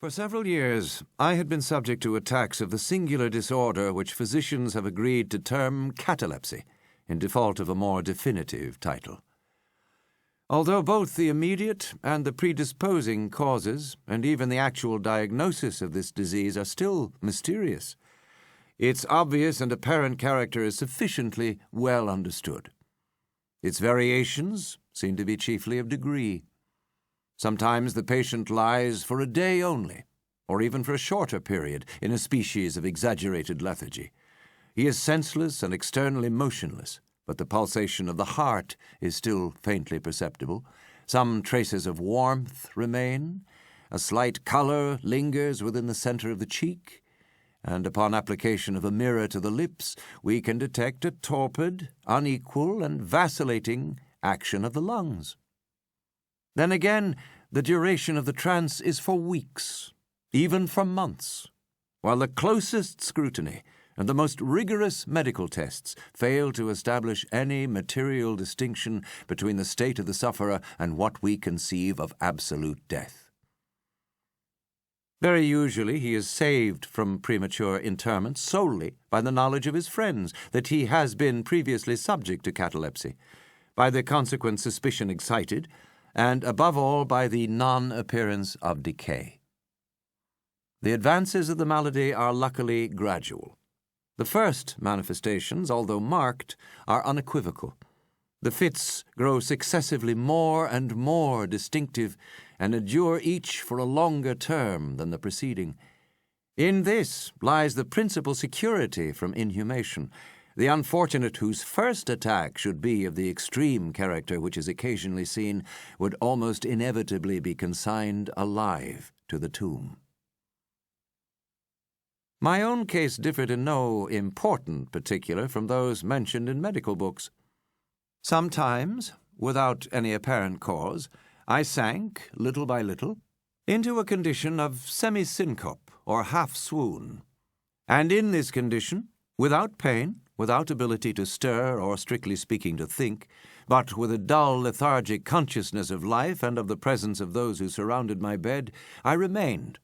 For several years, I had been subject to attacks of the singular disorder which physicians have agreed to term catalepsy, in default of a more definitive title. Although both the immediate and the predisposing causes, and even the actual diagnosis of this disease, are still mysterious, its obvious and apparent character is sufficiently well understood. Its variations seem to be chiefly of degree. Sometimes the patient lies for a day only, or even for a shorter period, in a species of exaggerated lethargy. He is senseless and externally motionless, but the pulsation of the heart is still faintly perceptible. Some traces of warmth remain, a slight colour lingers within the centre of the cheek, and upon application of a mirror to the lips, we can detect a torpid, unequal, and vacillating action of the lungs. Then again, the duration of the trance is for weeks, even for months, while the closest scrutiny and the most rigorous medical tests fail to establish any material distinction between the state of the sufferer and what we conceive of absolute death. Very usually he is saved from premature interment solely by the knowledge of his friends that he has been previously subject to catalepsy, by the consequent suspicion excited, and above all by the non-appearance of decay. The advances of the malady are luckily gradual. The first manifestations, although marked, are unequivocal. The fits grow successively more and more distinctive, and endure each for a longer term than the preceding. In this lies the principal security from inhumation. The unfortunate whose first attack should be of the extreme character which is occasionally seen would almost inevitably be consigned alive to the tomb. My own case differed in no important particular from those mentioned in medical books. Sometimes, without any apparent cause, I sank, little by little, into a condition of semi-syncope or half-swoon, and in this condition, without pain, without ability to stir or, strictly speaking, to think, but with a dull, lethargic consciousness of life and of the presence of those who surrounded my bed, I remained,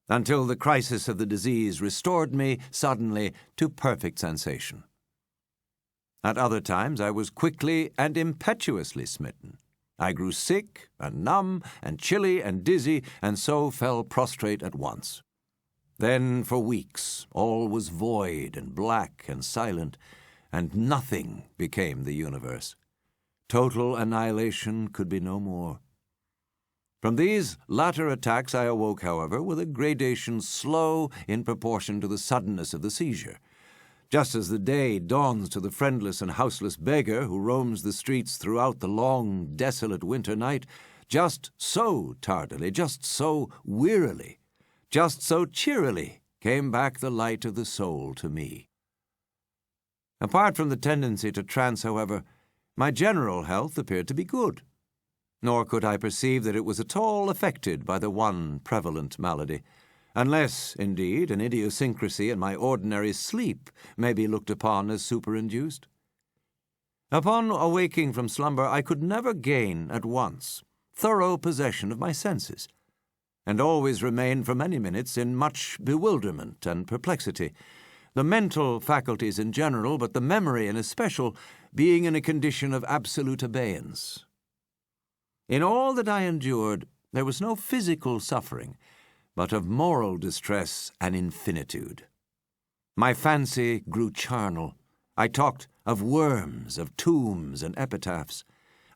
until the crisis of the disease restored me suddenly to perfect sensation. At other times I was quickly and impetuously smitten. I grew sick and numb and chilly and dizzy, and so fell prostrate at once. Then for weeks all was void and black and silent, and nothing became the universe. Total annihilation could be no more. From these latter attacks I awoke, however, with a gradation slow in proportion to the suddenness of the seizure. Just as the day dawns to the friendless and houseless beggar who roams the streets throughout the long, desolate winter night, just so tardily, just so wearily, just so cheerily came back the light of the soul to me. Apart from the tendency to trance, however, my general health appeared to be good, nor could I perceive that it was at all affected by the one prevalent malady, unless, indeed, an idiosyncrasy in my ordinary sleep may be looked upon as superinduced. Upon awaking from slumber, I could never gain at once thorough possession of my senses, and always remained for many minutes in much bewilderment and perplexity, the mental faculties in general, but the memory in especial, being in a condition of absolute abeyance. In all that I endured, there was no physical suffering, but of moral distress an infinitude. My fancy grew charnel. I talked of worms, of tombs and epitaphs.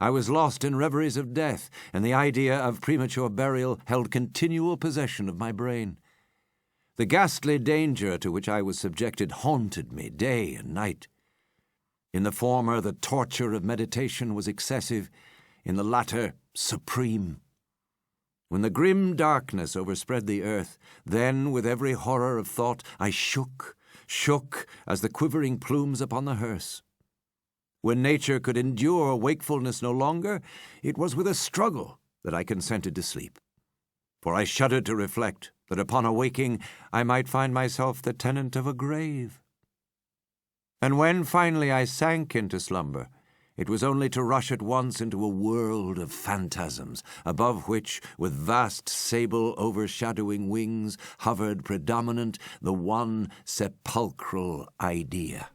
I was lost in reveries of death, and the idea of premature burial held continual possession of my brain. The ghastly danger to which I was subjected haunted me day and night. In the former, the torture of meditation was excessive; in the latter, supreme. When the grim darkness overspread the earth, then, with every horror of thought, I shook as the quivering plumes upon the hearse. When nature could endure wakefulness no longer, it was with a struggle that I consented to sleep. For I shuddered to reflect that upon awaking I might find myself the tenant of a grave. And when finally I sank into slumber, It was only to rush at once into a world of phantasms, above which, with vast sable overshadowing wings, hovered predominant the one sepulchral idea.